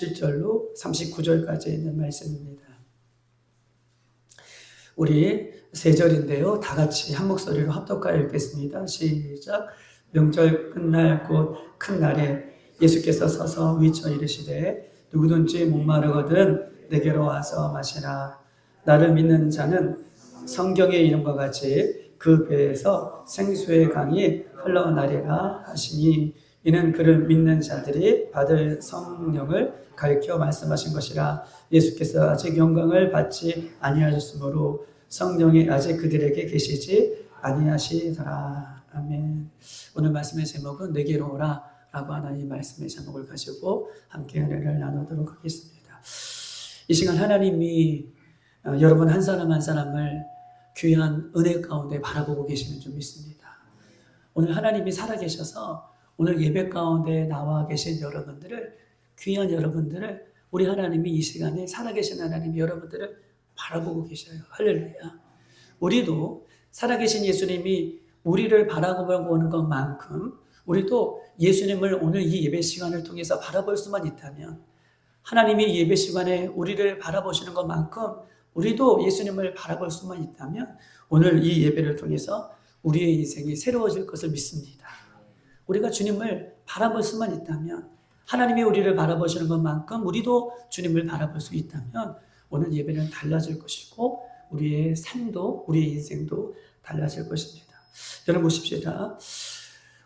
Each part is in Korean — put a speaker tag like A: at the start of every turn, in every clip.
A: 7절로 39절까지 있는 말씀입니다. 우리 세 절인데요. 다 같이 한 목소리로 합독하여 읽겠습니다. 시작. 명절 끝날 곧 큰 날에 예수께서 서서 위쳐 이르시되 누구든지 목마르거든 내게로 와서 마시라. 나를 믿는 자는 성경의 이름과 같이 그 배에서 생수의 강이 흘러나리라 하시니 이는 그를 믿는 자들이 받을 성령을 가리켜 말씀하신 것이라. 예수께서 아직 영광을 받지 아니하셨으므로 성령이 아직 그들에게 계시지 아니하시더라. 아멘. 오늘 말씀의 제목은 내게로 오라 라고 하는 이 말씀의 제목을 가지고 함께 은혜를 나누도록 하겠습니다. 이 시간 하나님이 여러분 한 사람 한 사람을 귀한 은혜 가운데 바라보고 계시는 줄 믿습니다. 오늘 하나님이 살아계셔서 오늘 예배 가운데 나와 계신 여러분들을, 귀한 여러분들을 우리 하나님이 이 시간에 살아계신 하나님이 여러분들을 바라보고 계셔요. 할렐루야. 우리도 살아계신 예수님이 우리를 바라보고 오는 것만큼 우리도 예수님을 오늘 이 예배 시간을 통해서 바라볼 수만 있다면, 하나님이 예배 시간에 우리를 바라보시는 것만큼 우리도 예수님을 바라볼 수만 있다면 오늘 이 예배를 통해서 우리의 인생이 새로워질 것을 믿습니다. 우리가 주님을 바라볼 수만 있다면, 하나님이 우리를 바라보시는 것만큼 우리도 주님을 바라볼 수 있다면 오늘 예배는 달라질 것이고 우리의 삶도, 우리의 인생도 달라질 것입니다. 여러분 보십시다.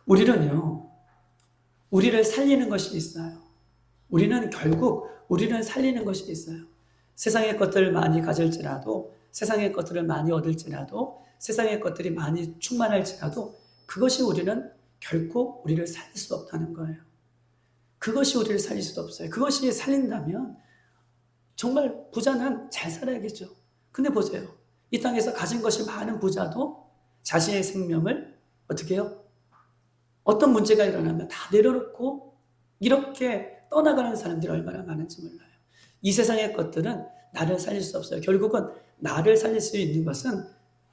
A: 우리는요, 우리를 살리는 것이 있어요. 우리는 결국 우리를 살리는 것이 있어요. 세상의 것들을 많이 가질지라도, 세상의 것들을 많이 얻을지라도, 세상의 것들이 많이 충만할지라도 그것이 우리는 결코 우리를 살릴 수 없다는 거예요. 그것이 우리를 살릴 수도 없어요. 그것이 살린다면 정말 부자는 잘 살아야겠죠. 근데 보세요. 이 땅에서 가진 것이 많은 부자도 자신의 생명을 어떻게 해요? 어떤 문제가 일어나면 다 내려놓고 이렇게 떠나가는 사람들이 얼마나 많은지 몰라요. 이 세상의 것들은 나를 살릴 수 없어요. 결국은 나를 살릴 수 있는 것은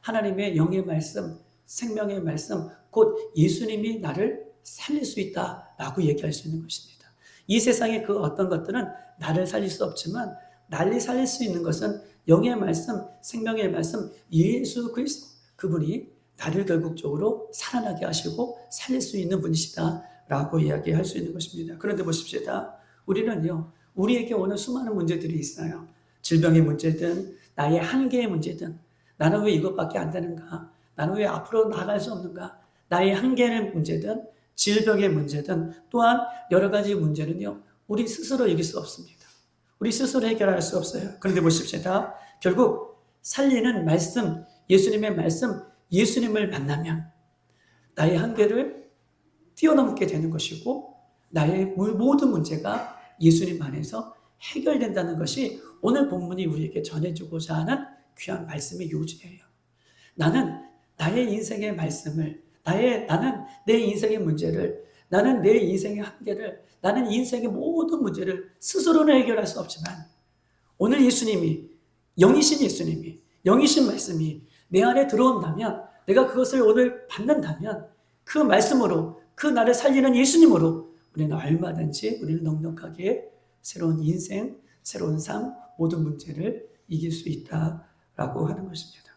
A: 하나님의 영의 말씀, 생명의 말씀, 곧 예수님이 나를 살릴 수 있다라고 얘기할 수 있는 것입니다. 이 세상의 그 어떤 것들은 나를 살릴 수 없지만 나를 살릴 수 있는 것은 영의 말씀, 생명의 말씀, 예수 그리스도, 그분이 나를 결국적으로 살아나게 하시고 살릴 수 있는 분이시다라고 이야기할 수 있는 것입니다. 그런데 보십시다. 우리는요, 우리에게 오는 수많은 문제들이 있어요. 질병의 문제든 나의 한계의 문제든, 나는 왜 이것밖에 안 되는가? 나는 왜 앞으로 나아갈 수 없는가? 나의 한계의 문제든 질병의 문제든 또한 여러 가지 문제는요, 우리 스스로 이길 수 없습니다. 우리 스스로 해결할 수 없어요. 그런데 보십시다. 결국 살리는 말씀, 예수님의 말씀, 예수님을 만나면 나의 한계를 뛰어넘게 되는 것이고 나의 모든 문제가 예수님 안에서 해결된다는 것이 오늘 본문이 우리에게 전해주고자 하는 귀한 말씀의 요지예요. 나는 나의 인생의 말씀을, 나는 내 인생의 문제를, 나는 내 인생의 한계를, 나는 인생의 모든 문제를 스스로는 해결할 수 없지만 오늘 예수님이, 영이신 예수님이, 영이신 말씀이 내 안에 들어온다면, 내가 그것을 오늘 받는다면 그 말씀으로, 그 나를 살리는 예수님으로 우리는 얼마든지 우리를 넉넉하게 새로운 인생, 새로운 삶, 모든 문제를 이길 수 있다라고 하는 것입니다.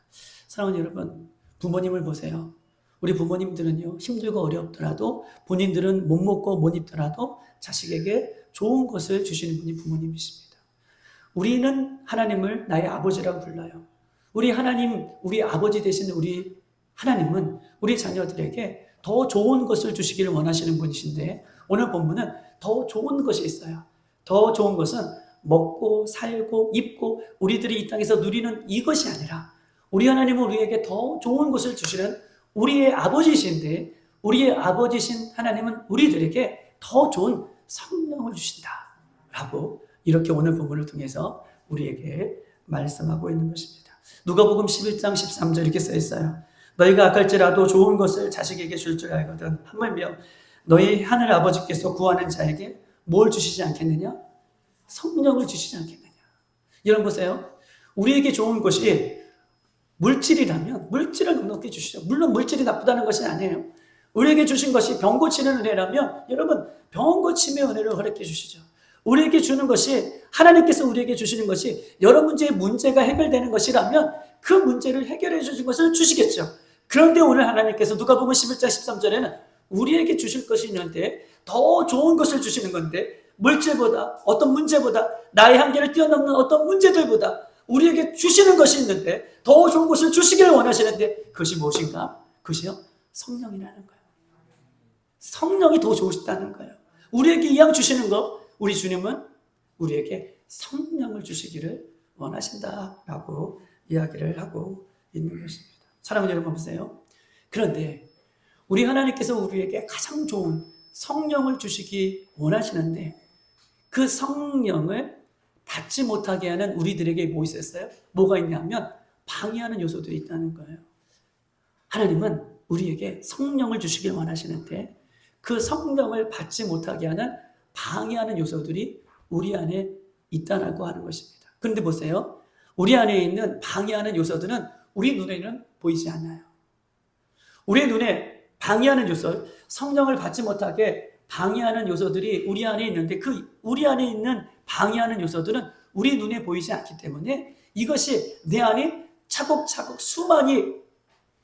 A: 사랑하는 여러분, 부모님을 보세요. 우리 부모님들은요, 힘들고 어렵더라도, 본인들은 못 먹고 못 입더라도 자식에게 좋은 것을 주시는 분이 부모님이십니다. 우리는 하나님을 나의 아버지라고 불러요. 우리 하나님, 우리 아버지 되신 우리 하나님은 우리 자녀들에게 더 좋은 것을 주시기를 원하시는 분이신데, 오늘 본문은 더 좋은 것이 있어요. 더 좋은 것은 먹고 살고 입고 우리들이 이 땅에서 누리는 이것이 아니라 우리 하나님은 우리에게 더 좋은 것을 주시는 우리의 아버지이신데, 우리의 아버지신 하나님은 우리들에게 더 좋은 성령을 주신다라고 이렇게 오늘 본문을 통해서 우리에게 말씀하고 있는 것입니다. 누가복음 11장 13절 이렇게 써 있어요. 너희가 악할지라도 좋은 것을 자식에게 줄 줄 알거든 하물며 너희 하늘 아버지께서 구하는 자에게 뭘 주시지 않겠느냐? 성령을 주시지 않겠느냐? 여러분 보세요. 우리에게 좋은 것이 물질이라면 물질을 넉넉히 주시죠. 물론 물질이 나쁘다는 것이 아니에요. 우리에게 주신 것이 병 고치는 은혜라면 여러분 병 고침의 은혜를 허락해 주시죠. 우리에게 주는 것이, 하나님께서 우리에게 주시는 것이 여러 문제의 문제가 해결되는 것이라면 그 문제를 해결해 주신 것을 주시겠죠. 그런데 오늘 하나님께서 누가복음 11장 13절에는 우리에게 주실 것이 있는데 더 좋은 것을 주시는 건데, 물질보다, 어떤 문제보다, 나의 한계를 뛰어넘는 어떤 문제들보다 우리에게 주시는 것이 있는데 더 좋은 것을 주시기를 원하시는데, 그것이 무엇인가? 그것이요, 성령이라는 거예요. 성령이 더 좋으시다는 거예요. 우리에게 이왕 주시는 거, 우리 주님은 우리에게 성령을 주시기를 원하신다라고 이야기를 하고 있는 것입니다. 사랑하는 여러분 보세요. 그런데 우리 하나님께서 우리에게 가장 좋은 성령을 주시기 원하시는데, 그 성령을 받지 못하게 하는 우리들에게 뭐 있었어요? 뭐가 있냐면 방해하는 요소들이 있다는 거예요. 하나님은 우리에게 성령을 주시길 원하시는데 그 성령을 받지 못하게 하는 방해하는 요소들이 우리 안에 있다라고 하는 것입니다. 그런데 보세요. 우리 안에 있는 방해하는 요소들은 우리 눈에는 보이지 않아요. 우리 눈에 방해하는 요소, 성령을 받지 못하게 방해하는 요소들이 우리 안에 있는데, 그 우리 안에 있는 방해하는 요소들은 우리 눈에 보이지 않기 때문에 이것이 내 안에 차곡차곡 수많이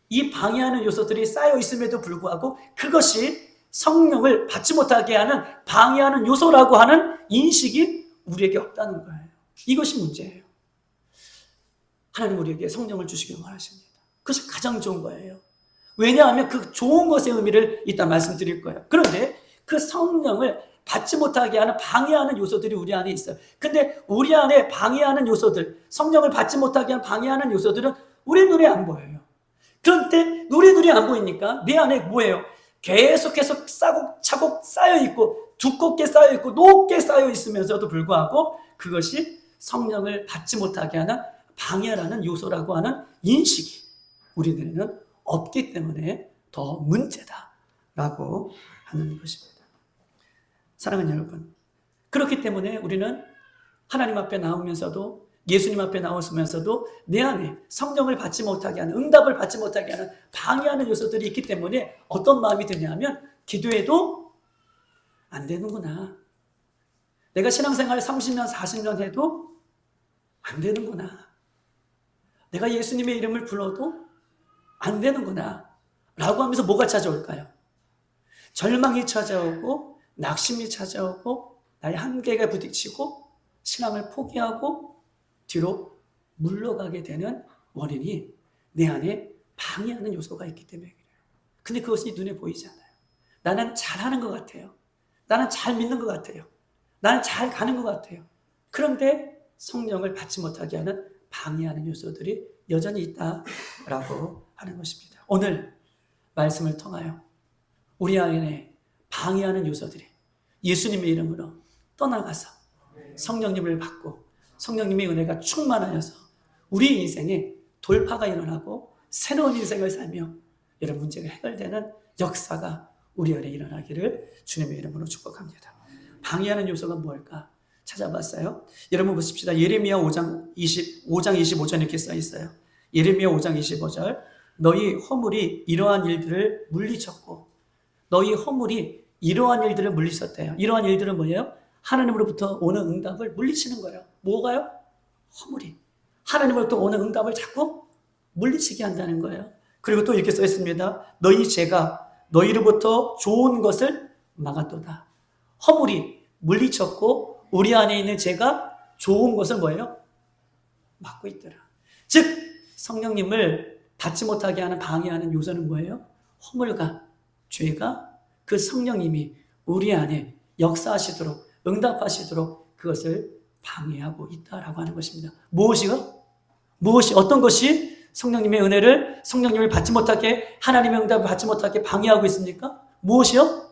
A: 이 방해하는 요소들이 쌓여 있음에도 불구하고 그것이 성령을 받지 못하게 하는 방해하는 요소라고 하는 인식이 우리에게 없다는 거예요. 이것이 문제예요. 하나님 우리에게 성령을 주시길 원하십니다. 그것이 가장 좋은 거예요. 왜냐하면 그 좋은 것의 의미를 이따 말씀드릴 거예요. 그런데 그 성령을 받지 못하게 하는 방해하는 요소들이 우리 안에 있어요. 근데 우리 안에 방해하는 요소들, 성령을 받지 못하게 하는 방해하는 요소들은 우리 눈에 안 보여요. 그런데 우리 눈에 안 보이니까 내 안에 뭐예요? 계속해서 차곡차곡 쌓여있고 두껍게 쌓여있고 높게 쌓여있으면서도 불구하고 그것이 성령을 받지 못하게 하는 방해라는 요소라고 하는 인식이 우리들에는 없기 때문에 더 문제다라고 하는 것입니다. 사랑하는 여러분, 그렇기 때문에 우리는 하나님 앞에 나오면서도, 예수님 앞에 나오면서도 내 안에 성령을 받지 못하게 하는, 응답을 받지 못하게 하는 방해하는 요소들이 있기 때문에 어떤 마음이 드냐면 기도해도 안 되는구나. 내가 신앙생활 30년, 40년 해도 안 되는구나. 내가 예수님의 이름을 불러도 안 되는구나 라고 하면서 뭐가 찾아올까요? 절망이 찾아오고 낙심이 찾아오고 나의 한계가 부딪히고 신앙을 포기하고 뒤로 물러가게 되는 원인이 내 안에 방해하는 요소가 있기 때문에 그래요. 근데 그것이 눈에 보이지 않아요. 나는 잘하는 것 같아요. 나는 잘 믿는 것 같아요. 나는 잘 가는 것 같아요. 그런데 성령을 받지 못하게 하는 방해하는 요소들이 여전히 있다라고 하는 것입니다. 오늘 말씀을 통하여 우리 안에 방해하는 요소들이 예수님의 이름으로 떠나가서 성령님을 받고 성령님의 은혜가 충만하여서 우리 인생에 돌파가 일어나고 새로운 인생을 살며 여러 문제가 해결되는 역사가 우리 안에 일어나기를 주님의 이름으로 축복합니다. 방해하는 요소가 뭘까 찾아봤어요. 여러분 보십시다. 예레미야 5장 25절 이렇게 써 있어요. 예레미야 5장 25절, 너희 허물이 이러한 일들을 물리쳤고, 너희 허물이 이러한 일들을 물리쳤대요. 이러한 일들은 뭐예요? 하나님으로부터 오는 응답을 물리치는 거예요. 뭐가요? 허물이. 하나님으로부터 오는 응답을 자꾸 물리치게 한다는 거예요. 그리고 또 이렇게 써 있습니다. 너희 죄가 너희로부터 좋은 것을 막았도다. 허물이 물리쳤고 우리 안에 있는 죄가 좋은 것을 뭐예요? 막고 있더라. 즉 성령님을 받지 못하게 하는 방해하는 요소는 뭐예요? 허물과 죄가 그 성령님이 우리 안에 역사하시도록 응답하시도록 그것을 방해하고 있다라고 하는 것입니다. 무엇이요? 어떤 것이 성령님의 은혜를, 성령님을 받지 못하게, 하나님의 응답을 받지 못하게 방해하고 있습니까? 무엇이요?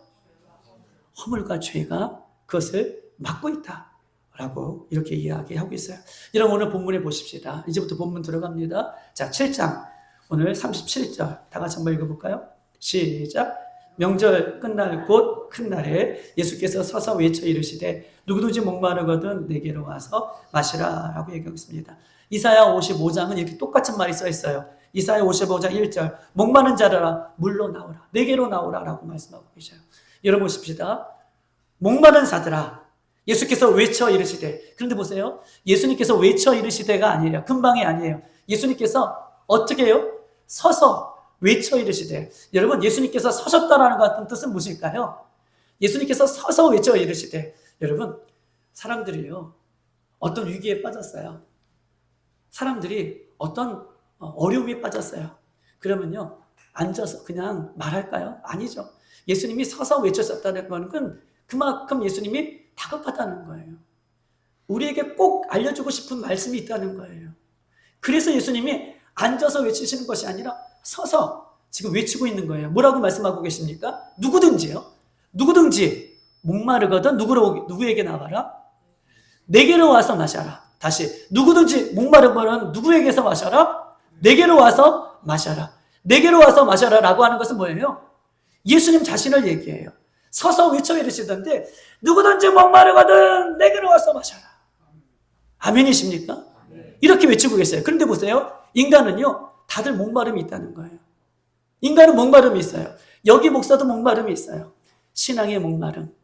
A: 허물과 죄가 그것을 막고 있다라고 이렇게 이야기하고 있어요. 여러분 오늘 본문에 보십시다. 이제부터 본문 들어갑니다. 자, 7장 오늘 37절 다 같이 한번 읽어볼까요? 시작. 명절 끝날 곧 큰 날에 예수께서 서서 외쳐 이르시되 누구든지 목마르거든 내게로 와서 마시라 라고 얘기하고 있습니다. 이사야 55장은 이렇게 똑같은 말이 써 있어요. 이사야 55장 1절 목마른 자들아 물로 나오라, 내게로 나오라 라고 말씀하고 계셔요. 여러분 보십시다. 목마른 자들아, 예수께서 외쳐 이르시되. 그런데 보세요. 예수님께서 외쳐 이르시되가 아니에요. 금방이 아니에요. 예수님께서 어떻게 해요? 서서 외쳐 이르시되. 여러분, 예수님께서 서셨다라는 것 같은 뜻은 무엇일까요? 예수님께서 서서 외쳐 이르시되. 여러분, 사람들이요, 어떤 위기에 빠졌어요. 사람들이 어떤 어려움에 빠졌어요. 그러면요, 앉아서 그냥 말할까요? 아니죠. 예수님이 서서 외쳤었다는 건 그만큼 예수님이 다급하다는 거예요. 우리에게 꼭 알려주고 싶은 말씀이 있다는 거예요. 그래서 예수님이 앉아서 외치시는 것이 아니라 서서 지금 외치고 있는 거예요. 뭐라고 말씀하고 계십니까? 누구든지요. 누구든지 목마르거든 누구에게 나와라? 내게로 와서 마셔라. 다시, 누구든지 목마르거든 누구에게서 마셔라? 내게로 와서 마셔라. 내게로 와서 마셔라 라고 하는 것은 뭐예요? 예수님 자신을 얘기해요. 서서 외쳐 이르시던데 누구든지 목마르거든 내게로 와서 마셔라. 아멘이십니까? 이렇게 외치고 계세요. 그런데 보세요. 인간은요, 다들 목마름이 있다는 거예요. 인간은 목마름이 있어요. 여기 목사도 목마름이 있어요. 신앙의 목마름,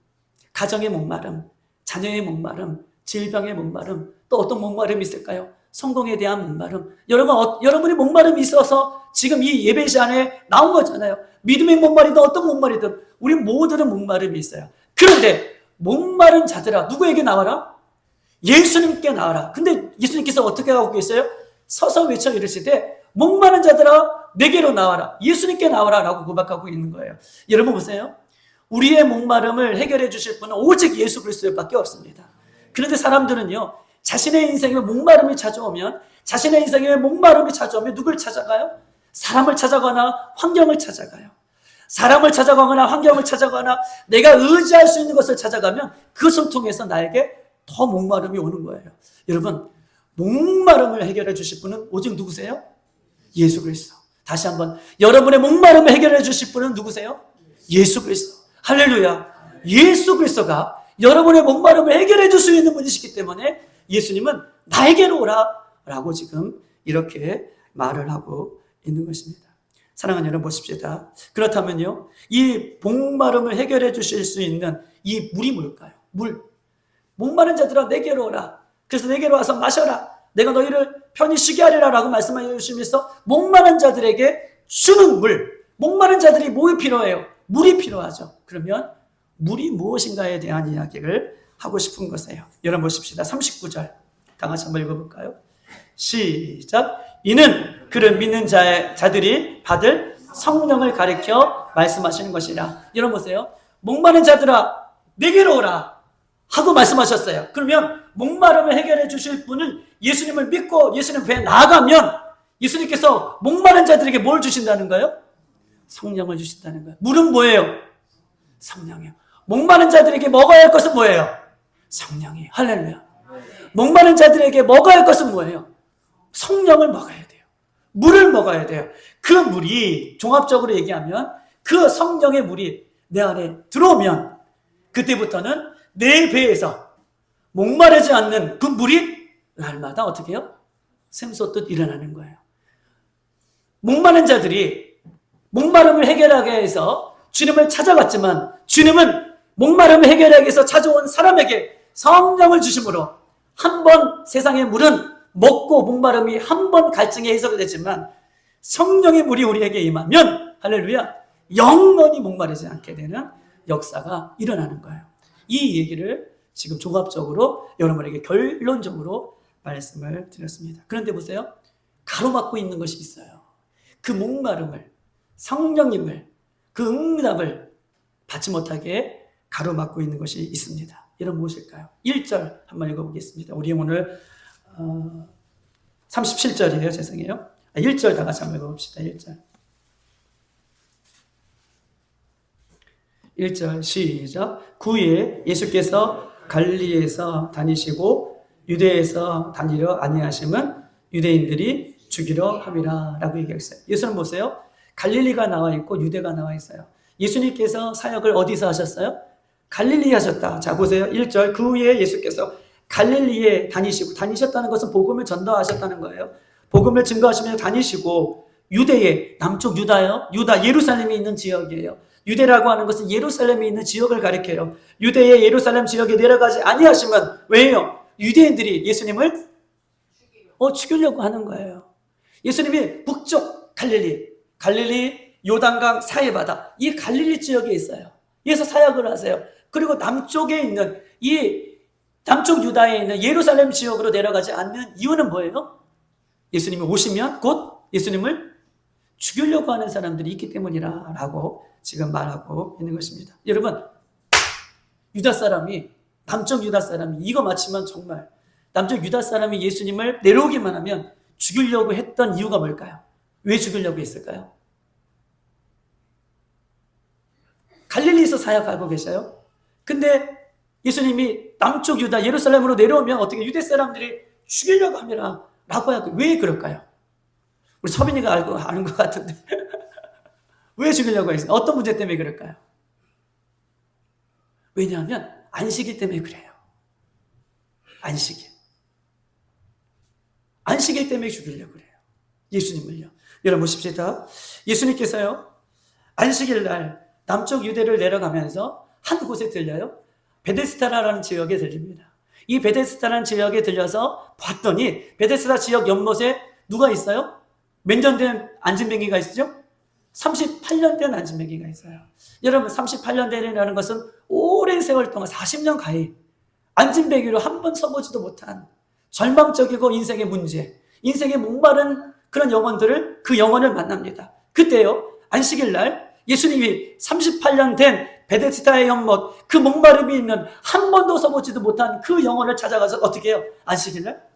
A: 가정의 목마름, 자녀의 목마름, 질병의 목마름, 또 어떤 목마름이 있을까요? 성공에 대한 목마름. 여러분이 목마름이 있어서 지금 이 예배 시간에 나온 거잖아요. 믿음의 목마리든 어떤 목마리든 우리 모두는 목마름이 있어요. 그런데 목마른 자들아 누구에게 나와라? 예수님께 나와라. 근데 예수님께서 어떻게 하고 계세요? 서서 외쳐 이르시되 목마른 자들아 내게로 나와라. 예수님께 나와라 라고 고백하고 있는 거예요. 여러분 보세요. 우리의 목마름을 해결해 주실 분은 오직 예수 그리스도밖에 없습니다. 그런데 사람들은요, 자신의 인생에 목마름이 찾아오면 누굴 찾아가요? 사람을 찾아가거나 환경을 찾아가요. 사람을 찾아가거나 환경을 찾아가거나 내가 의지할 수 있는 것을 찾아가면 그것을 통해서 나에게 더 목마름이 오는 거예요. 여러분, 목마름을 해결해 주실 분은 오직 누구세요? 예수 그리스도. 다시 한번, 여러분의 목마름을 해결해 주실 분은 누구세요? 예수 그리스도. 할렐루야. 예수 그리스도가 여러분의 목마름을 해결해 줄 수 있는 분이시기 때문에 예수님은 나에게로 오라 라고 지금 이렇게 말을 하고 있는 것입니다. 사랑하는 여러분 보십시다. 그렇다면요, 이 목마름을 해결해 주실 수 있는 이 물이 뭘까요? 물. 목마른 자들아 내게로 오라. 그래서 내게로 와서 마셔라. 내가 너희를 편히 쉬게 하리라 라고 말씀해 주시면서 목마른 자들에게 주는 물. 목마른 자들이 뭐가 필요해요? 물이 필요하죠. 그러면 물이 무엇인가에 대한 이야기를 하고 싶은 것이에요. 여러분 보십시다. 39절 다 같이 한번 읽어볼까요? 시작. 이는 그를 믿는 자들이 받을 성령을 가리켜 말씀하시는 것이라. 여러분 보세요. 목마른 자들아 내게로 오라 하고 말씀하셨어요. 그러면 목마름을 해결해 주실 분은 예수님을 믿고 예수님 배에 나아가면 예수님께서 목마른 자들에게 뭘 주신다는 거예요? 성령을 주신다는 거예요. 물은 뭐예요? 성령이요. 목마른 자들에게 먹어야 할 것은 뭐예요? 성령이에요. 할렐루야. 목마른 자들에게 먹어야 할 것은 뭐예요? 성령을 먹어야 돼요. 물을 먹어야 돼요. 그 물이 종합적으로 얘기하면 그 성령의 물이 내 안에 들어오면 그때부터는 내 배에서 목마르지 않는 그 물이 날마다 어떻게 해요? 샘솟듯 일어나는 거예요. 목마른 자들이 목마름을 해결하기 위해서 주님을 찾아갔지만 주님은 목마름을 해결하기 위해서 찾아온 사람에게 성령을 주심으로 한 번 세상의 물은 먹고 목마름이 한 번 갈증에 해소되지만 성령의 물이 우리에게 임하면 할렐루야 영원히 목마르지 않게 되는 역사가 일어나는 거예요. 이 얘기를 지금 종합적으로 여러분에게 결론적으로 말씀을 드렸습니다. 그런데 보세요. 가로막고 있는 것이 있어요. 그 목마름을 성령님을 그 응답을 받지 못하게 가로막고 있는 것이 있습니다. 이런 무엇일까요? 1절 한번 읽어보겠습니다. 우리 오늘 37절이에요. 죄송해요. 1절 다 같이 한번 읽어봅시다. 1절 시작. 구에 예수께서 갈릴리에서 다니시고 유대에서 다니려 아니하심은 유대인들이 죽이려 함이라 라고 얘기했어요. 예수는 보세요. 갈릴리가 나와 있고 유대가 나와 있어요. 예수님께서 사역을 어디서 하셨어요? 갈릴리 하셨다. 자 보세요. 1절 그 후에 예수께서 갈릴리에 다니셨다는 것은 복음을 전도하셨다는 거예요. 복음을 증거하시며 다니시고 유대에 남쪽 유다요. 유다 예루살렘이 있는 지역이에요. 유대라고 하는 것은 예루살렘에 있는 지역을 가리켜요. 유대의 예루살렘 지역에 내려가지 아니하시면 왜요? 유대인들이 예수님을 죽이려고 하는 거예요. 예수님이 북쪽 갈릴리 요단강 사해바다 이 갈릴리 지역에 있어요. 여기서 사역을 하세요. 그리고 남쪽에 있는 이 남쪽 유다에 있는 예루살렘 지역으로 내려가지 않는 이유는 뭐예요? 예수님이 오시면 곧 예수님을 죽이려고 하는 사람들이 있기 때문이라고 지금 말하고 있는 것입니다. 여러분, 남쪽 유다 사람이 이거 맞히면 정말 남쪽 유다 사람이 예수님을 내려오기만 하면 죽이려고 했던 이유가 뭘까요? 왜 죽이려고 했을까요? 갈릴리에서 사역하고 계셔요. 근데 예수님이 남쪽 유다 예루살렘으로 내려오면 어떻게 유대 사람들이 죽이려고 합니다. 라고 하고 왜 그럴까요? 우리 서빈이가 아는 것 같은데 왜 죽이려고 했어요? 어떤 문제 때문에 그럴까요? 왜냐하면 안식일 때문에 그래요. 안식일 때문에 죽이려고 그래요. 예수님을요. 여러분 보십시다. 예수님께서요 안식일 날 남쪽 유대를 내려가면서 한 곳에 들려요. 베데스다라는 지역에 들립니다. 이 베데스다라는 지역에 들려서 봤더니 베데스다 지역 연못에 누가 있어요? 몇 년 된 안진뱅이가 있죠? 38년 된 안진뱅이가 있어요. 여러분 38년 된이라는 것은 오랜 세월 동안 40년 가까이 안진뱅이로 한 번 서보지도 못한 절망적이고 인생의 문제, 인생의 목마른 그런 영혼들을 그 영혼을 만납니다. 그때요 안식일 날 예수님이 38년 된 베데스다의 연못 그 목마름이 있는 한 번도 서보지도 못한 그 영혼을 찾아가서 어떻게 해요? 안식일 날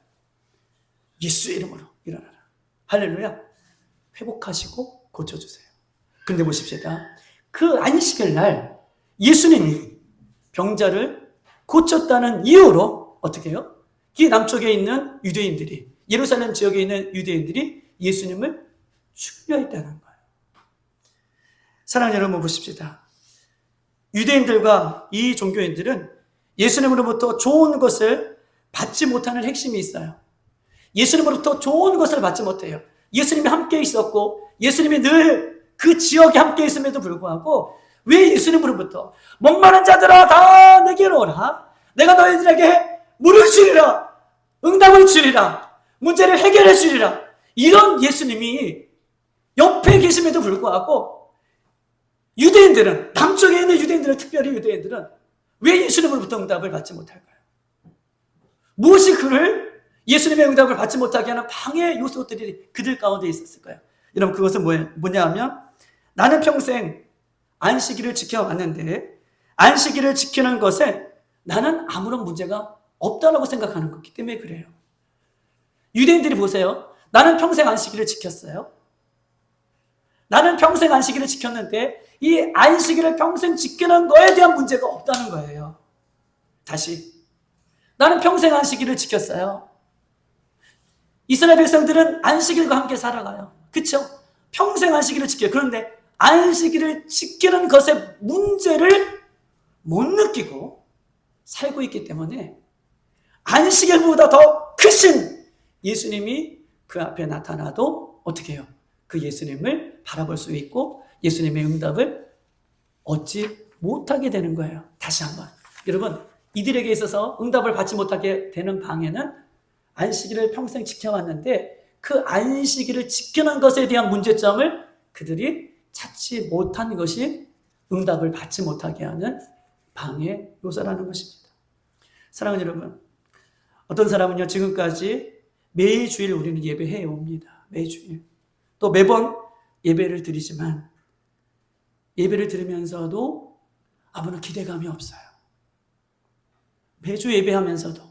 A: 예수의 이름으로 일어나라. 할렐루야. 회복하시고 고쳐주세요. 그런데 보십시다. 그 안식일 날 예수님이 병자를 고쳤다는 이유로 어떻게 해요? 이 남쪽에 있는 유대인들이 예루살렘 지역에 있는 유대인들이 예수님을 죽여 했다는 거예요. 사랑하는 여러분 보십시다. 유대인들과 이 종교인들은 예수님으로부터 좋은 것을 받지 못하는 핵심이 있어요. 예수님으로부터 좋은 것을 받지 못해요. 예수님이 함께 있었고 예수님이 늘 그 지역에 함께 있음에도 불구하고 왜 예수님으로부터 목마른 자들아 다 내게로 오라. 내가 너희들에게 물을 주리라. 응답을 주리라. 문제를 해결해 주리라. 이런 예수님이 옆에 계심에도 불구하고 유대인들은 남쪽에 있는 유대인들은 특별히 유대인들은 왜 예수님으로부터 응답을 받지 못할까요? 무엇이 그를 예수님의 응답을 받지 못하게 하는 방해 요소들이 그들 가운데 있었을까요? 여러분 그것은 뭐냐 하면 나는 평생 안식일을 지켜왔는데 안식일을 지키는 것에 나는 아무런 문제가 없다고 생각하는 거기 때문에 그래요. 유대인들이 보세요. 나는 평생 안식일을 지켰어요. 나는 평생 안식일을 지켰는데 이 안식일을 평생 지키는 거에 대한 문제가 없다는 거예요. 다시 나는 평생 안식일을 지켰어요. 이스라엘 백성들은 안식일과 함께 살아가요. 그렇죠? 평생 안식일을 지켜요. 그런데 안식일을 지키는 것의 문제를 못 느끼고 살고 있기 때문에 안식일보다 더 크신 예수님이 그 앞에 나타나도 어떻게 해요? 그 예수님을 바라볼 수 있고 예수님의 응답을 얻지 못하게 되는 거예요. 다시 한번 여러분 이들에게 있어서 응답을 받지 못하게 되는 방해는 안식일을 평생 지켜왔는데 그 안식일을 지키는 것에 대한 문제점을 그들이 찾지 못한 것이 응답을 받지 못하게 하는 방해 요소라는 것입니다. 사랑하는 여러분, 어떤 사람은요 지금까지 매주일 우리는 예배해 옵니다. 매주일. 또 매번 예배를 드리지만 예배를 들으면서도 아무런 기대감이 없어요. 매주 예배하면서도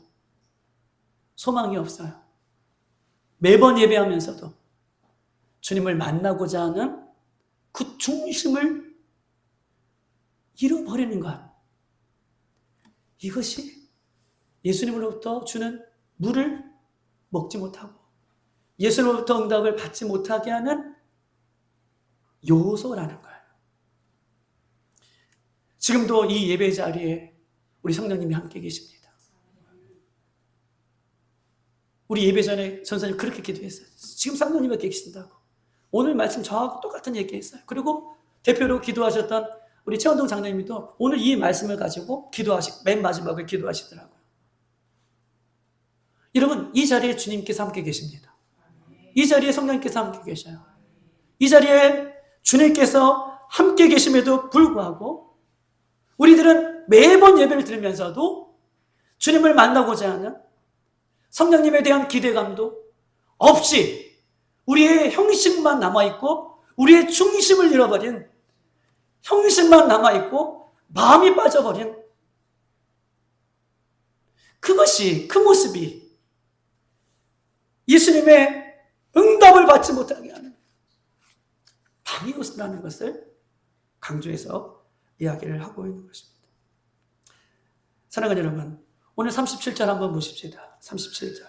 A: 소망이 없어요. 매번 예배하면서도 주님을 만나고자 하는 그 중심을 잃어버리는 것. 이것이 예수님으로부터 주는 물을 먹지 못하고 예수님으로부터 응답을 받지 못하게 하는 요소라는 거예요. 지금도 이 예배 자리에 우리 성령님이 함께 계십니다. 우리 예배 전에 전사님 그렇게 기도했어요. 지금 성령님이 계신다고. 오늘 말씀 저하고 똑같은 얘기했어요. 그리고 대표로 기도하셨던 우리 최원동 장로님도 오늘 이 말씀을 가지고 맨 마지막에 기도하시더라고요. 여러분, 이 자리에 주님께서 함께 계십니다. 이 자리에 성령님께서 함께 계셔요. 이 자리에 주님께서 함께 계심에도 불구하고 우리들은 매번 예배를 드리면서도 주님을 만나고자 하는 성령님에 대한 기대감도 없이 우리의 형식만 남아있고 우리의 중심을 잃어버린 형식만 남아있고 마음이 빠져버린 그 모습이 예수님의 응답을 받지 못하게 하는 방이옷이라는 것을 강조해서 이야기를 하고 있는 것입니다. 사랑하는 여러분, 오늘 37절 한번 보십시다. 37절.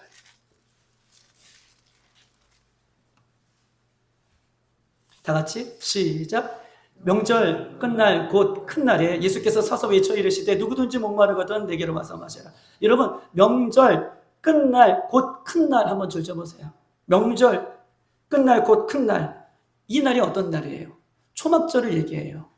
A: 다 같이 시작. 명절 끝날 곧 큰 날에 예수께서 서서 외쳐 이르시되 누구든지 목마르거든 내게로 와서 마셔라. 여러분, 명절 끝날 곧 큰 날 한번 줄여보세요. 명절 끝날 곧 큰 날. 이 날이 어떤 날이에요? 초막절을 얘기해요.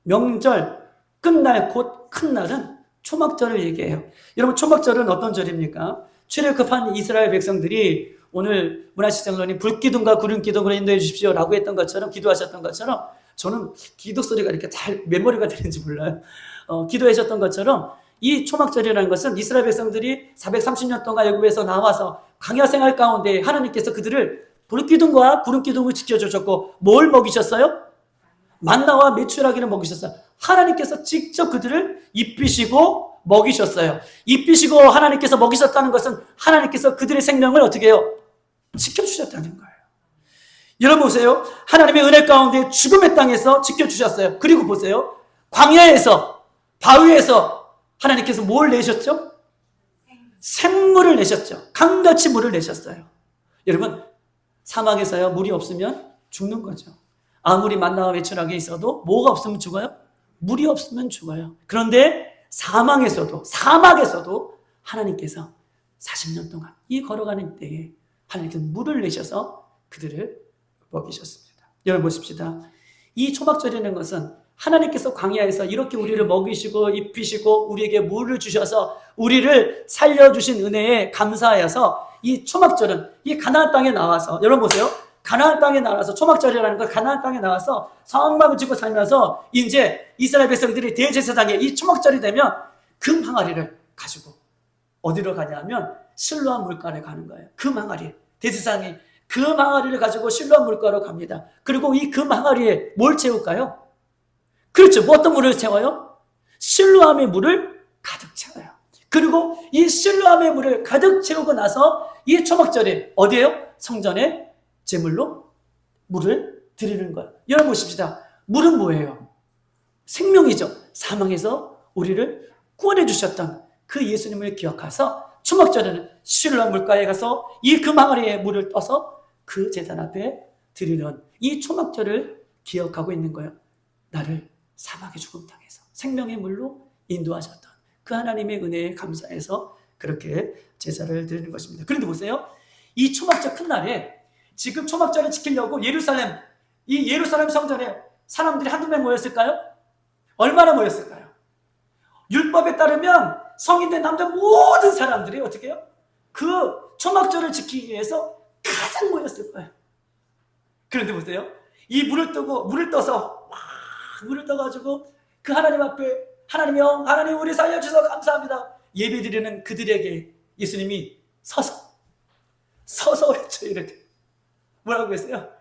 A: 명절 끝날 곧 큰 날은 초막절을 얘기해요. 여러분, 초막절은 어떤 절입니까? 출애굽한 이스라엘 백성들이 오늘 문화식 장로님 불기둥과 구름기둥으로 인도해 주십시오 라고 했던 것처럼, 기도하셨던 것처럼, 저는 기도 소리가 이렇게 잘 메모리가 되는지 몰라요. 기도하셨던 것처럼 이 초막절이라는 것은 이스라엘 백성들이 430년 동안 애굽에서 나와서 광야 생활 가운데 하나님께서 그들을 불기둥과 구름기둥을 지켜주셨고 뭘 먹이셨어요? 만나와 메추라기를 먹이셨어요. 하나님께서 직접 그들을 입히시고 먹이셨어요. 입히시고 하나님께서 먹이셨다는 것은 하나님께서 그들의 생명을 어떻게 해요? 지켜주셨다는 거예요. 여러분 보세요. 하나님의 은혜 가운데 죽음의 땅에서 지켜주셨어요. 그리고 보세요. 광야에서, 바위에서 하나님께서 뭘 내셨죠? 생물을 내셨죠. 강같이 물을 내셨어요. 여러분, 사막에서요, 물이 없으면 죽는 거죠. 아무리 만나와 외출하게 있어도 뭐가 없으면 죽어요? 물이 없으면 죽어요. 그런데 사막에서도 하나님께서 40년 동안 이 걸어가는 때에 하나님께서 물을 내셔서 그들을 먹이셨습니다. 여러분 보십시다. 이 초막절이라는 것은 하나님께서 광야에서 이렇게 우리를 먹이시고 입히시고 우리에게 물을 주셔서 우리를 살려주신 은혜에 감사하여서 이 초막절은 이 가나안 땅에 나와서, 여러분 보세요. 가나안 땅에 나와서, 초막절이라는 건 가나안 땅에 나와서 성막을 짓고 살면서 이제 이스라엘 백성들이 대제사장에 이 초막절이 되면 금 항아리를 가지고 어디로 가냐면 실로암 물가에 가는 거예요. 금 항아리. 대제사장이 금 항아리를 가지고 실로암 물가로 갑니다. 그리고 이 금 항아리에 뭘 채울까요? 그렇죠. 뭐 어떤 물을 채워요? 실로암의 물을 가득 채워요. 그리고 이 실로암의 물을 가득 채우고 나서 이 초막절에 어디에요? 성전에 제물로 물을 드리는 거예요. 여러분 보십시다. 물은 뭐예요? 생명이죠. 사망에서 우리를 구원해 주셨던 그 예수님을 기억해서 초막절에는 실로암 물가에 가서 이 금 항아리에 물을 떠서 그 제단 앞에 드리는 이 초막절을 기억하고 있는 거예요. 나를 사막의 죽음 땅에서 생명의 물로 인도하셨던 그 하나님의 은혜에 감사해서 그렇게 제사를 드리는 것입니다. 그런데 보세요. 이 초막절 큰 날에 지금 초막절을 지키려고 이 예루살렘 성전에 사람들이 한두 명 모였을까요? 얼마나 모였을까요? 율법에 따르면 성인된 남자 모든 사람들이 어떻게 해요? 그 초막절을 지키기 위해서 가장 모였을 거예요. 그런데 보세요. 이 물을 떠서 물을 떠가지고 그 하나님 앞에 하나님이요, 하나님 우리 살려주셔서 감사합니다. 예배드리는 그들에게 예수님이 서서 외쳐 이렇게 뭐라고 했어요?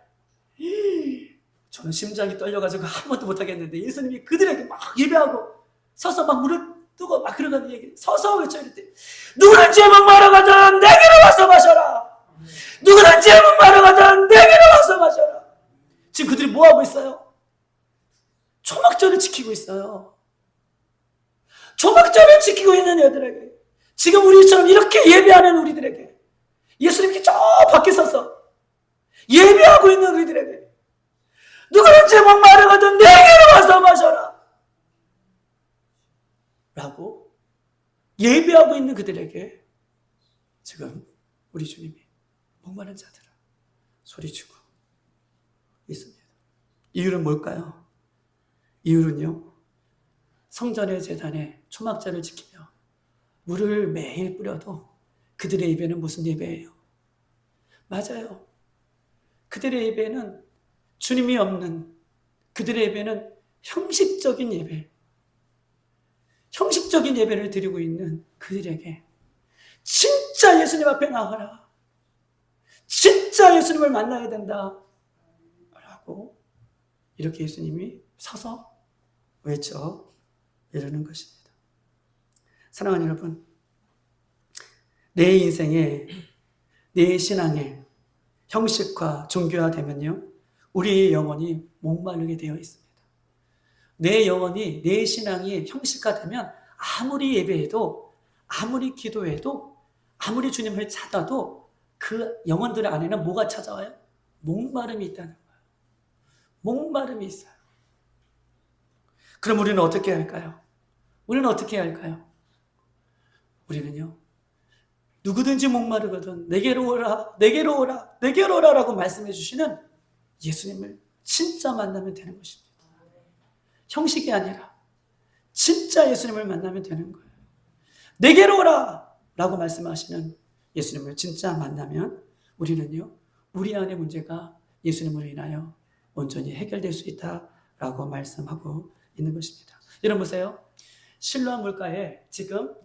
A: 저는 심장이 떨려가지고 아무것도 못하겠는데 예수님이 그들에게 막 예배하고 서서 막 물을 뜨고 막 그러가는 얘기 서서 외쳐 이랬대. 누구든지 목마르거든 내게로 와서 마셔라. 누구든지 목마르거든 내게로 와서 마셔라. 지금 그들이 뭐하고 있어요? 초막절을 지키고 있어요. 초막절을 지키고 있는 애들에게, 지금 우리처럼 이렇게 예배하는 우리들에게, 예수님께 저 밖에 서서 예배하고 있는 우리들에게 누구든지 목마르거든 내게로 와서 마셔라 라고 예배하고 있는 그들에게 지금 우리 주님이 목마른 자들아 소리치고 있습니다. 이유는 뭘까요? 이유는요, 성전의 제단에 초막절을 지키며 물을 매일 뿌려도 그들의 입에는 무슨 예배예요? 맞아요. 그들의 예배는 주님이 없는, 그들의 예배는 형식적인 예배, 형식적인 예배를 드리고 있는 그들에게 진짜 예수님 앞에 나와라, 진짜 예수님을 만나야 된다 라고 이렇게 예수님이 서서 외쳐 이러는 것입니다. 사랑하는 여러분, 내 인생에, 내 신앙에 형식화, 종교화되면요, 우리의 영혼이 목마르게 되어 있습니다. 내 영혼이, 내 신앙이 형식화되면 아무리 예배해도, 아무리 기도해도, 아무리 주님을 찾아도 그 영혼들 안에는 뭐가 찾아와요? 목마름이 있다는 거예요. 목마름이 있어요. 그럼 우리는 어떻게 할까요? 우리는 어떻게 할까요? 우리는요, 누구든지 목마르거든 내게로 오라, 내게로 오라, 내게로 오라 라고 말씀해 주시는 예수님을 진짜 만나면 되는 것입니다. 형식이 아니라 진짜 예수님을 만나면 되는 거예요. 내게로 오라 라고 말씀하시는 예수님을 진짜 만나면 우리는요, 우리 안의 문제가 예수님으로 인하여 온전히 해결될 수 있다라고 말씀하고 있는 것입니다. 여러분 보세요. 실로암 물가에 지금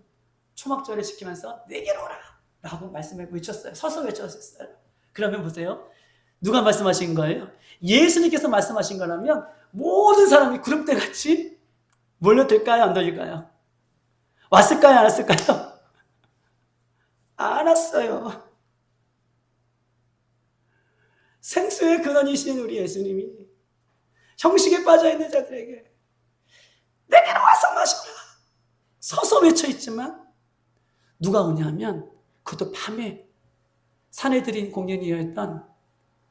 A: 초막절을 지키면서 내게로 오라 라고 말씀을 외쳤어요. 서서 외쳤어요. 그러면 보세요. 누가 말씀하신 거예요? 예수님께서 말씀하신 거라면 모든 사람이 구름대같이 몰려들까요? 안 들릴까요? 왔을까요? 안 왔을까요? 안 왔어요. 생수의 근원이신 우리 예수님이 형식에 빠져있는 자들에게 내게로 와서 마셔라 서서 외쳐있지만 누가 오냐면 그것도 밤에 산에 들인 공연이었던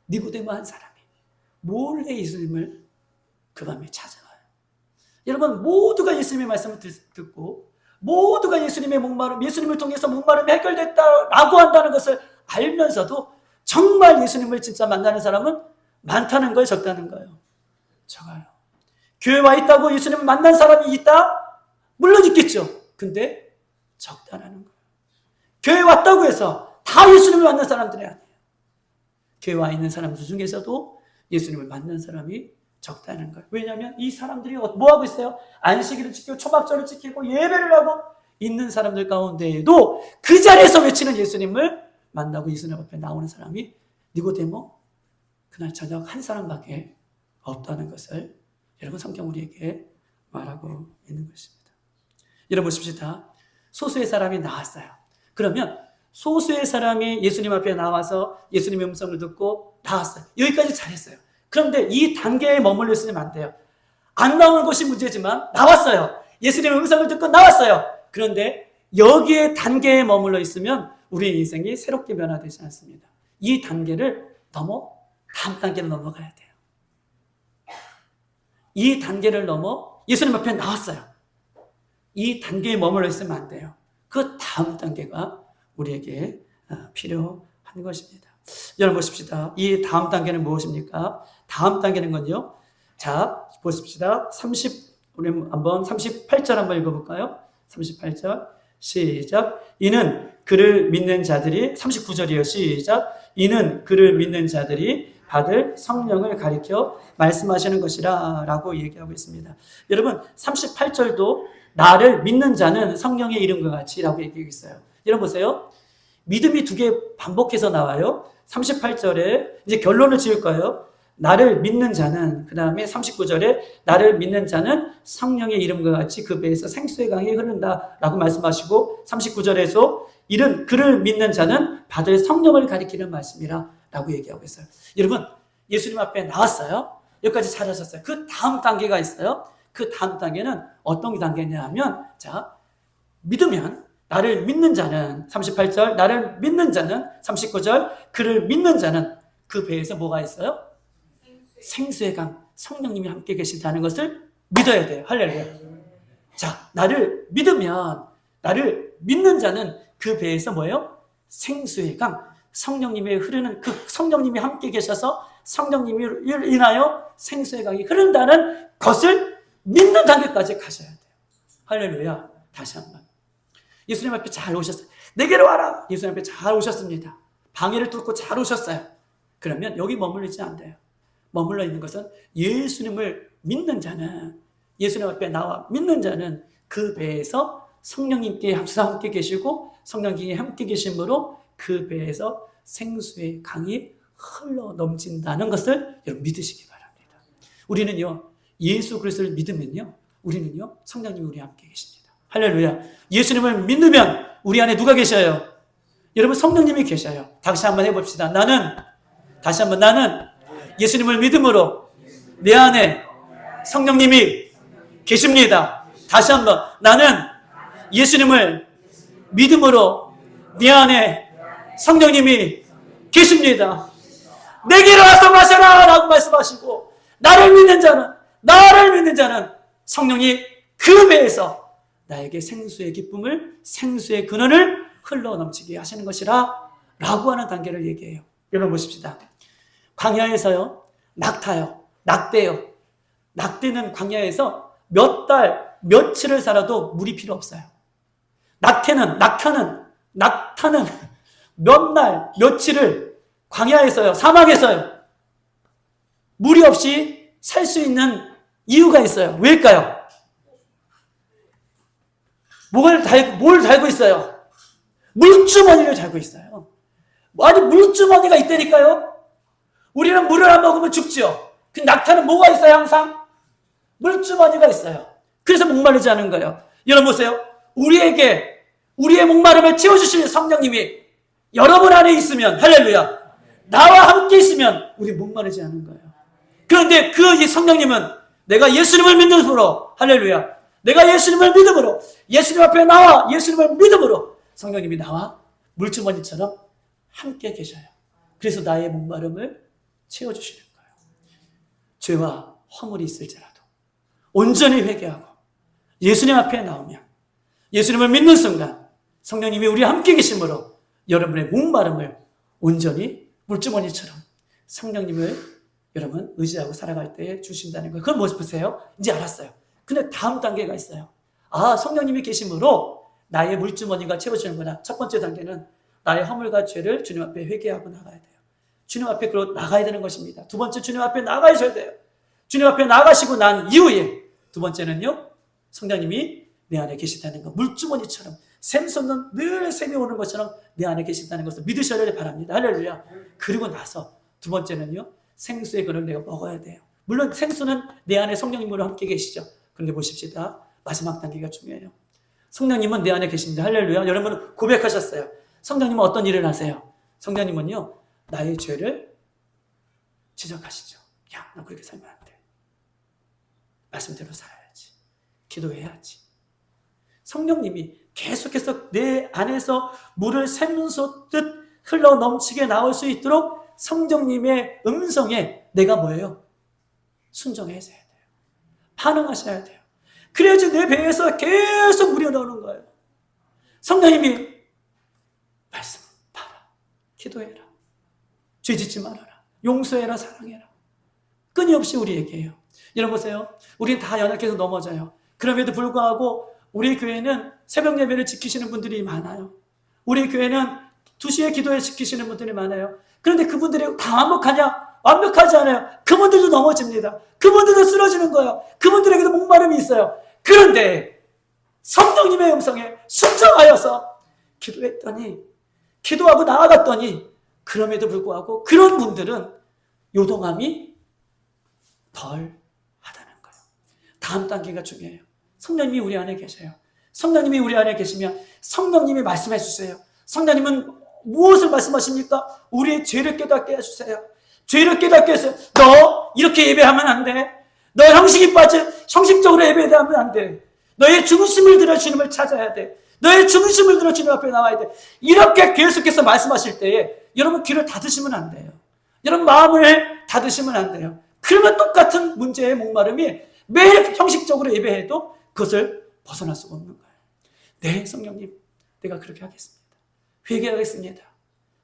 A: 니고데모 한 사람이 몰래 예수님을 그 밤에 찾아와요. 여러분, 모두가 예수님의 말씀을 듣고 모두가 예수님의 목마름, 예수님을 통해서 목마름이 해결됐다라고 한다는 것을 알면서도 정말 예수님을 진짜 만나는 사람은 많다는 거예요, 적다는 거예요? 적어요. 교회 와 있다고 예수님을 만난 사람이 있다? 물론 있겠죠. 근데 적다라는 거예요. 교회 왔다고 해서 다 예수님을 만난 사람들이 아니에요. 교회 와 있는 사람들 중에서도 예수님을 만난 사람이 적다는 거예요. 왜냐하면 이 사람들이 뭐 하고 있어요? 안식일을 지키고 초막절을 지키고 예배를 하고 있는 사람들 가운데에도 그 자리에서 외치는 예수님을 만나고 예수님 앞에 나오는 사람이 니고데모 그날 저녁 한 사람밖에 없다는 것을 여러분 성경 우리에게 말하고 있는 것입니다. 여러분 보십시다. 소수의 사람이 나왔어요. 그러면 소수의 사람이 예수님 앞에 나와서 예수님의 음성을 듣고 나왔어요. 여기까지 잘했어요. 그런데 이 단계에 머물러 있으면 안 돼요. 안 나오는 것이 문제지만 나왔어요. 예수님의 음성을 듣고 나왔어요. 그런데 여기에 단계에 머물러 있으면 우리의 인생이 새롭게 변화되지 않습니다. 이 단계를 넘어 다음 단계로 넘어가야 돼요. 이 단계를 넘어 예수님 앞에 나왔어요. 이 단계에 머물러 있으면 안 돼요. 그 다음 단계가 우리에게 필요한 것입니다. 여러분 보십시다. 이 다음 단계는 무엇입니까? 다음 단계는 건요. 자, 보십시다. 우리 한번 38절 한번 읽어볼까요? 38절 시작. 이는 그를 믿는 자들이 39절이에요. 시작. 이는 그를 믿는 자들이 받을 성령을 가리켜 말씀하시는 것이라 라고 얘기하고 있습니다. 여러분 38절도 나를 믿는 자는 성령의 이름과 같이 라고 얘기하고 있어요. 여러분 보세요. 믿음이 두 개 반복해서 나와요. 38절에 이제 결론을 지을 거예요. 나를 믿는 자는, 그 다음에 39절에 나를 믿는 자는 성령의 이름과 같이 그 배에서 생수의 강이 흐른다 라고 말씀하시고 39절에서 이른 그를 믿는 자는 받을 성령을 가리키는 말씀이라 라고 얘기하고 있어요. 여러분 예수님 앞에 나왔어요. 여기까지 잘하셨어요. 그 다음 단계가 있어요. 그 다음 단계는 어떤 단계냐 하면 자, 믿으면 나를 믿는 자는 38절 나를 믿는 자는 39절 그를 믿는 자는 그 배에서 뭐가 있어요? 생수의 강 성령님이 함께 계신다는 것을 믿어야 돼요. 할렐루야. 자, 나를 믿으면 나를 믿는 자는 그 배에서 뭐예요? 생수의 강 성령님이 흐르는 그 성령님이 함께 계셔서 성령님이 인하여 생수의 강이 흐른다는 것을 믿는 단계까지 가셔야 돼요. 할렐루야. 다시 한번. 예수님 앞에 잘 오셨어요. 내게로 와라. 예수님 앞에 잘 오셨습니다. 방해를 뚫고 잘 오셨어요. 그러면 여기 머물리지 않대요. 머물러 있는 것은 예수님을 믿는 자는, 예수님 앞에 나와 믿는 자는 그 배에서 성령님께 함께 계시고 성령님이 함께 계심으로 그 배에서 생수의 강이 흘러 넘친다는 것을 여러분 믿으시기 바랍니다. 우리는요, 예수 그리스도를 믿으면요, 우리는요, 성령님이 우리 함께 계십니다. 할렐루야. 예수님을 믿으면 우리 안에 누가 계셔요? 여러분, 성령님이 계셔요. 다시 한번 해봅시다. 다시 한번 나는 예수님을 믿음으로 내 안에 성령님이 계십니다. 다시 한번 나는 예수님을 믿음으로 내 안에 성령님이 계십니다. 내게로 와서 마셔라 라고 말씀하시고, 나를 믿는 자는 성령이 그 배에서 나에게 생수의 기쁨을, 생수의 근원을 흘러 넘치게 하시는 것이라 라고 하는 단계를 얘기해요. 여러분 보십시다. 광야에서요, 낙대요. 낙대는 광야에서 몇 달, 며칠을 살아도 물이 필요 없어요. 낙타는 몇 날, 며칠을 광야에서요, 사막에서요, 물이 없이 살 수 있는 이유가 있어요. 왜일까요? 뭘 달고 있어요? 물주머니를 달고 있어요. 아니, 물주머니가 있다니까요? 우리는 물을 안 먹으면 죽죠. 그 낙타는 뭐가 있어요, 항상? 물주머니가 있어요. 그래서 목마르지 않은 거예요. 여러분 보세요. 우리의 목마름을 채워주실 성령님이 여러분 안에 있으면, 할렐루야, 나와 함께 있으면 우리 목마르지 않은 거예요. 그런데 그 성령님은 내가 예수님을 믿음으로, 할렐루야, 내가 예수님을 믿음으로, 예수님 앞에 나와 예수님을 믿음으로 성령님이 나와 물주머니처럼 함께 계셔요. 그래서 나의 목마름을 채워주시는 거예요. 죄와 허물이 있을지라도 온전히 회개하고 예수님 앞에 나오면, 예수님을 믿는 순간 성령님이 우리 함께 계심으로 여러분의 목마름을 온전히 물주머니처럼 성령님을 여러분 의지하고 살아갈 때 주신다는 거예요. 그건 뭐 보세요? 이제 알았어요. 근데 다음 단계가 있어요. 아, 성령님이 계심으로 나의 물주머니가 채워지는구나. 첫 번째 단계는 나의 허물과 죄를 주님 앞에 회개하고 나가야 돼요. 주님 앞에 나가야 되는 것입니다. 두 번째, 주님 앞에 나가셔야 돼요. 주님 앞에 나가시고 난 이후에 두 번째는요, 성령님이 내 안에 계시다는 것, 물주머니처럼 샘솟는 늘 샘이 오는 것처럼 내 안에 계신다는 것을 믿으셔야 바랍니다. 할렐루야. 그리고 나서 두 번째는요, 생수의 그릇을 내가 먹어야 돼요. 물론 생수는 내 안에 성령님으로 함께 계시죠. 그런데 보십시다. 마지막 단계가 중요해요. 성령님은 내 안에 계십니다. 할렐루야. 여러분은 고백하셨어요. 성령님은 어떤 일을 하세요? 성령님은요, 나의 죄를 지적하시죠. 야, 너 그렇게 살면 안 돼. 말씀대로 살아야지. 기도해야지. 성령님이 계속해서 내 안에서 물을 샘솟듯 흘러 넘치게 나올 수 있도록 성령님의 음성에 내가 뭐예요? 순종해야 돼요. 반응하셔야 돼요. 그래야지 내 배에서 계속 물이 나오는 거예요. 성령님이 말씀 봐라. 기도해라. 죄 짓지 말아라. 용서해라. 사랑해라. 끊임없이 우리에게 해요. 여러분 보세요. 우리는 다 연약해서 넘어져요. 그럼에도 불구하고 우리 교회는 새벽 예배를 지키시는 분들이 많아요. 우리 교회는 2시에 기도에 지키시는 분들이 많아요. 그런데 그분들이 다 완벽하냐? 완벽하지 않아요. 그분들도 넘어집니다. 그분들도 쓰러지는 거예요. 그분들에게도 목마름이 있어요. 그런데 성령님의 음성에 순종하여서 기도하고 나아갔더니 그럼에도 불구하고 그런 분들은 요동함이 덜 하다는 거예요. 다음 단계가 중요해요. 성령님이 우리 안에 계셔요. 성령님이 우리 안에 계시면 성령님이 말씀해 주세요. 성령님은 무엇을 말씀하십니까? 우리의 죄를 깨닫게 해주세요. 죄를 깨닫게 해서 너 이렇게 예배하면 안 돼. 너 형식적으로 예배하면 안 돼. 너의 중심을 들어 주님을 찾아야 돼. 너의 중심을 들어 주님 앞에 나와야 돼. 이렇게 계속해서 말씀하실 때에 여러분 귀를 닫으시면 안 돼요. 여러분 마음을 닫으시면 안 돼요. 그러면 똑같은 문제의 목마름이 매일 형식적으로 예배해도 그것을 벗어날 수가 없는 거예요. 네, 성령님, 내가 그렇게 하겠습니다. 회개하겠습니다.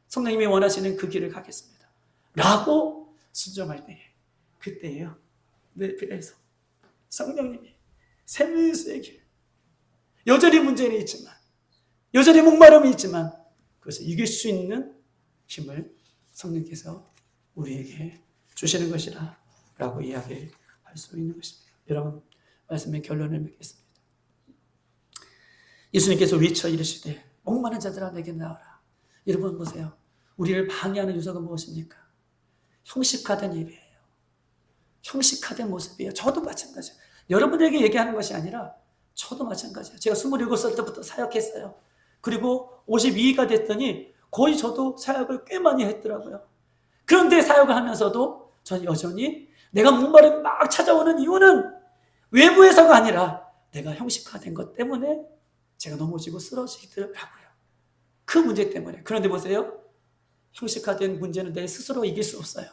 A: 성령님이 원하시는 그 길을 가겠습니다. 라고 순종할 때, 그때예요. 내 배에서 성령님이 샘수의 길, 여전히 문제는 있지만, 여전히 목마름이 있지만 그것을 이길 수 있는 힘을 성령께서 우리에게 주시는 것이라 라고 이야기할 수 있는 것입니다. 여러분, 말씀의 결론을 맺겠습니다. 예수님께서 외쳐 이르시되 목마른 자들아 내게 나오라. 여러분 보세요. 우리를 방해하는 요소가 무엇입니까? 형식화된 예배예요. 형식화된 모습이에요. 저도 마찬가지예요. 여러분에게 얘기하는 것이 아니라 저도 마찬가지예요. 제가 27살 때부터 사역했어요. 그리고 52기가 됐더니 거의 저도 사역을 꽤 많이 했더라고요. 그런데 사역을 하면서도 저는 여전히 내가 목마름이 막 찾아오는 이유는 외부에서가 아니라 내가 형식화된 것 때문에 제가 넘어지고 쓰러지더라고요. 그 문제 때문에. 그런데 보세요. 형식화된 문제는 내 스스로 이길 수 없어요.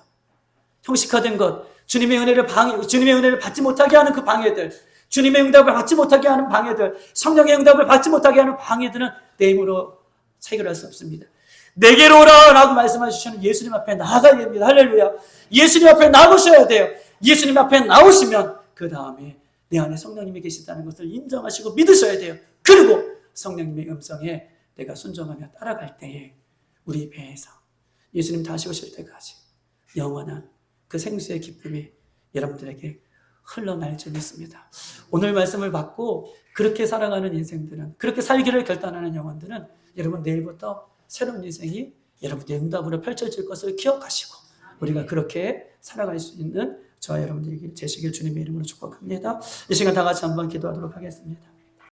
A: 형식화된 것, 주님의 은혜를 받지 못하게 하는 그 방해들, 주님의 응답을 받지 못하게 하는 방해들, 성령의 응답을 받지 못하게 하는 방해들은 내 힘으로 해결할 수 없습니다. 내게로 오라 라고 말씀하시는 예수님 앞에 나아가야 됩니다. 할렐루야. 예수님 앞에 나오셔야 돼요. 예수님 앞에 나오시면 그 다음에 내 안에 성령님이 계시다는 것을 인정하시고 믿으셔야 돼요. 그리고 성령님의 음성에 내가 순종하며 따라갈 때에 우리 배에서 예수님 다시 오실 때까지 영원한 그 생수의 기쁨이 여러분들에게 흘러날 줄 믿습니다. 오늘 말씀을 받고 그렇게 살아가는 인생들은, 그렇게 살기를 결단하는 영혼들은 여러분 내일부터 새로운 인생이 여러분의 응답으로 펼쳐질 것을 기억하시고 우리가 그렇게 살아갈 수 있는 저와 여러분들에게 되시길 주님의 이름으로 축복합니다. 이 시간 다 같이 한번 기도하도록 하겠습니다.